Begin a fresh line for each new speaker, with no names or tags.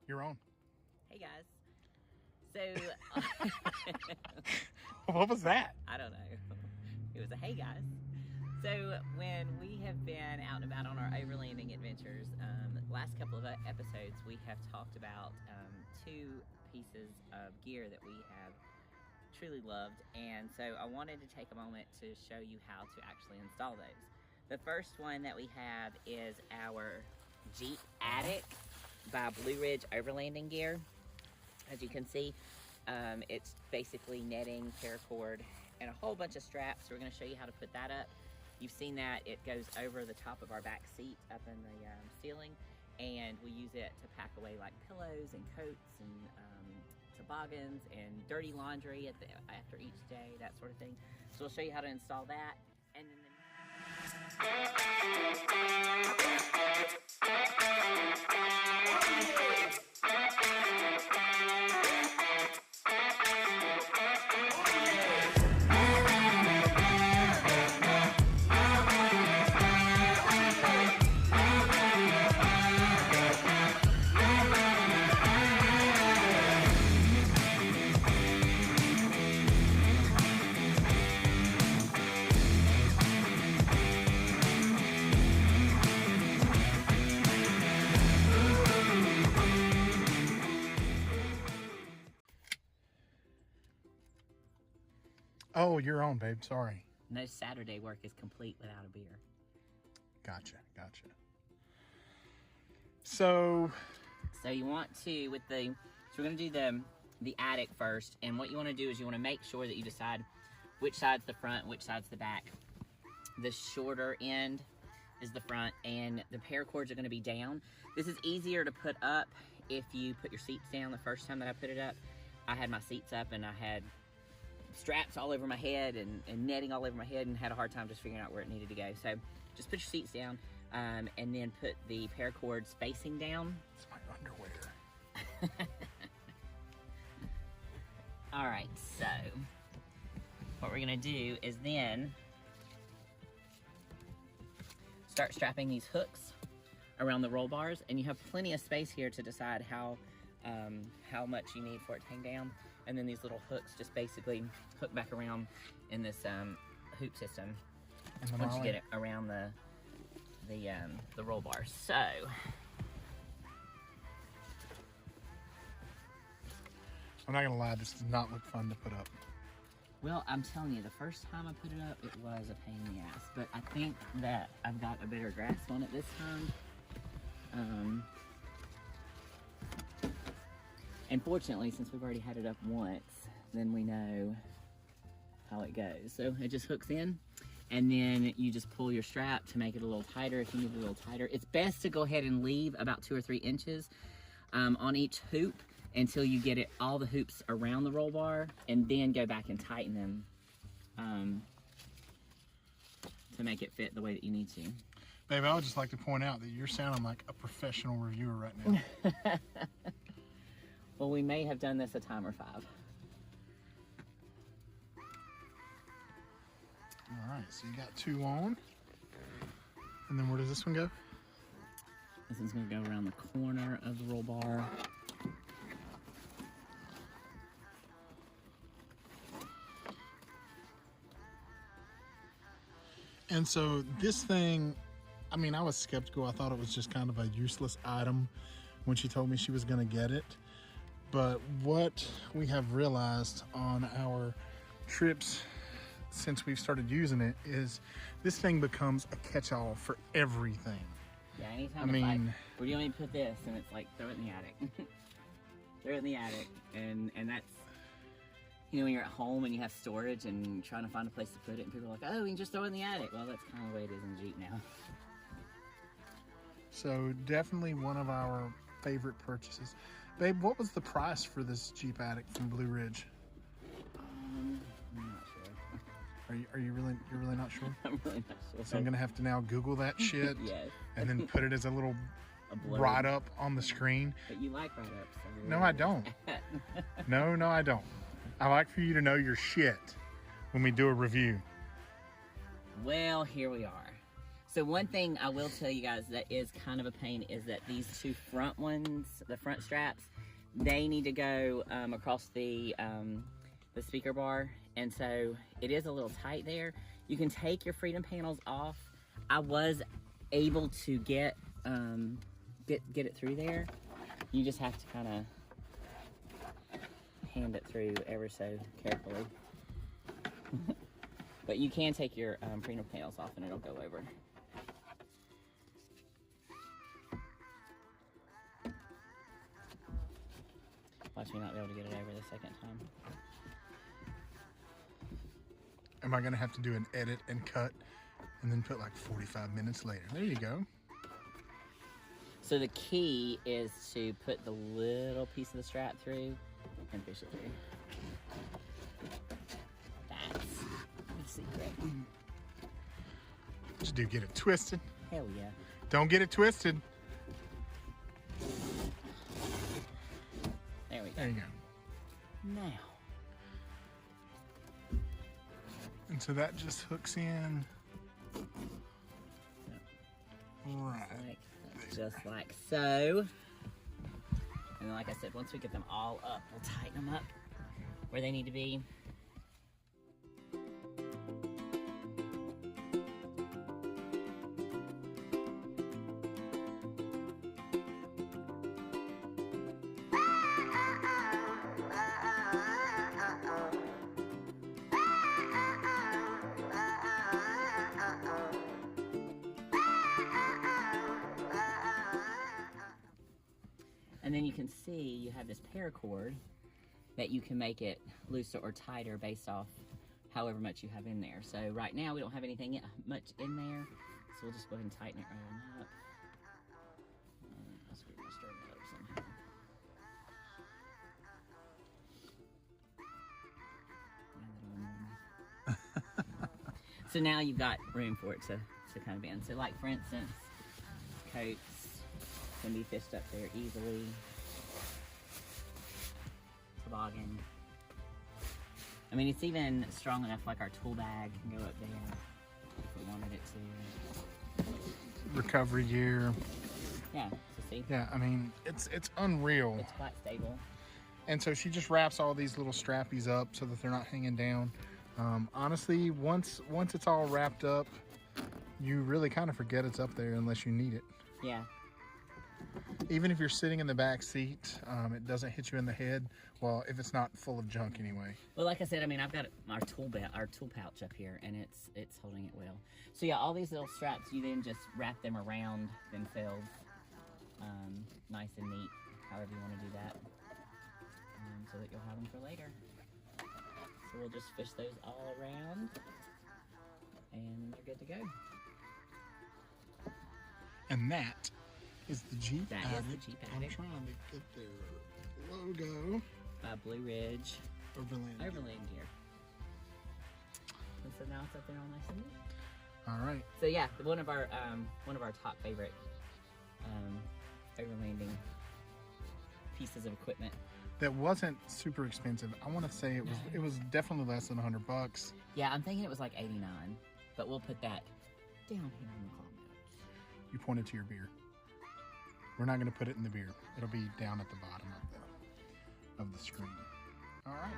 You're on.
Hey guys. So,
What was that?
I don't know. It was a hey guys. So, when we have been out and about on our overlanding adventures, last couple of episodes, we have talked about two pieces of gear that we have truly loved. And so, I wanted to take a moment to show you how to actually install those. The first one that we have is our Jeep Attic by Blue Ridge Overlanding gear. As you can see, it's basically netting, paracord, and a whole bunch of straps. So we're going to show you how to put that up. You've seen that it goes over the top of our back seat up in the ceiling, and we use it to pack away like pillows and coats and toboggans and dirty laundry after each day, that sort of thing. So we'll show you how to install that, and then
Oh, you're on, babe. Sorry.
no Saturday work is complete without a beer.
Gotcha. So
you want to, so we're going to do the attic first, and what you want to do is you want to make sure that you decide which side's the front, which side's the back. The shorter end is the front, and the paracords are going to be down. This is easier to put up if you put your seats down. The first time that I put it up, I had my seats up and I had straps all over my head and netting all over my head, and had a hard time just figuring out where it needed to go. So just put your seats down, and then put the paracords facing down.
it's my underwear.
All right, so what we're gonna do is then start strapping these hooks around the roll bars, and you have plenty of space here to decide how much you need for it to hang down. And then these little hooks just basically hook back around in this hoop system once you get it around the roll bars. So
I'm not gonna lie, this does not look fun to put up.
well, I'm telling you, the first time I put it up, it was a pain in the ass. But I think that I've got a better grasp on it this time. And fortunately, since we've already had it up once, then we know how it goes. So it just hooks in, and then you just pull your strap to make it a little tighter if you need it a little tighter. It's best to go ahead and leave about 2 or 3 inches on each hoop until you get all the hoops around the roll bar, and then go back and tighten them to make it fit the way that you need to.
Babe, I would just like to point out that you're sounding like a professional reviewer right now.
Well, we may have done this a time or 5.
All right, so you got 2 on. And then where does this one go?
This one's gonna go around the corner of the roll bar.
And so this thing, I mean, I was skeptical. I thought it was just kind of a useless item when she told me she was going to get it. But what we have realized on our trips since we've started using it is this thing becomes a catch-all for everything.
Yeah, anytime it's like, where do you want me to put this? And it's like, throw it in the attic. Throw it in the attic. And that's, you know, when you're at home and you have storage and trying to find a place to put it, and people are like, oh, we can just throw it in the attic. Well, that's kind of the way it is in Jeep now.
So definitely one of our favorite purchases. Babe, what was the price for this Jeep Attic from Blue Ridge?
I'm not sure.
Are you really not sure?
I'm really not sure.
So I'm gonna have to now Google that shit.
Yes.
And then put it as a little
blurb.
write up on the screen.
But you like write ups. So
No, I don't. No, I don't. I like for you to know your shit when we do a review.
Well, here we are. So one thing I will tell you guys that is kind of a pain is that these two front ones, the front straps, they need to go across the speaker bar, and so it is a little tight there. You can take your freedom panels off. I was able to get it through there. You just have to kind of hand it through ever so carefully. But you can take your freedom panels off and it'll go over. Watch me not be able to get it over the second time.
Am I gonna have to do an edit and cut and then put like 45 minutes later? There you go.
So the key is to put the little piece of the strap through and fish it through. That's the secret.
What you do, get it twisted?
Hell yeah.
Don't get it twisted.
There we go.
There you go.
Now.
And so that just hooks in. Right.
Just like so. And then, like I said, once we get them all up, we'll tighten them up where they need to be. And then you can see you have this paracord that you can make it looser or tighter based off however much you have in there. So right now we don't have anything much in there, so we'll just go ahead and tighten it right on up. I'll screw my string up somehow. So now you've got room for it to kind of bend. So like for instance, coats can be fished up there easily. Toboggan. I mean, it's even strong enough, like our tool bag can go up there if we wanted it to.
Recovery gear.
Yeah, so see?
Yeah, I mean, it's unreal.
It's quite stable.
And so she just wraps all these little strappies up so that they're not hanging down. Honestly, once it's all wrapped up, you really kind of forget it's up there unless you need it.
Yeah.
Even if you're sitting in the back seat, it doesn't hit you in the head. Well, if it's not full of junk anyway.
Well, like I said, I mean, I've got our tool pouch up here, and it's holding it well. So yeah, all these little straps, you then just wrap them around themselves, nice and neat, however you want to do that, so that you'll have them for later. So we'll just fish those all around, and they're good to go.
And that is the Jeep
That
Addict.
is the Jeep
I'm
Addict.
trying to get their logo.
By Blue Ridge
Overland.
Overland gear. And so now it's up there all nice and neat.
All right.
So yeah, one of our top favorite overlanding pieces of equipment.
That wasn't super expensive. I want to say it was definitely less than $100.
Yeah, I'm thinking it was like 89, but we'll put that down here in the comments.
You pointed to your beer. We're not going to put it in the beer. It'll be down at the bottom of the screen. All right.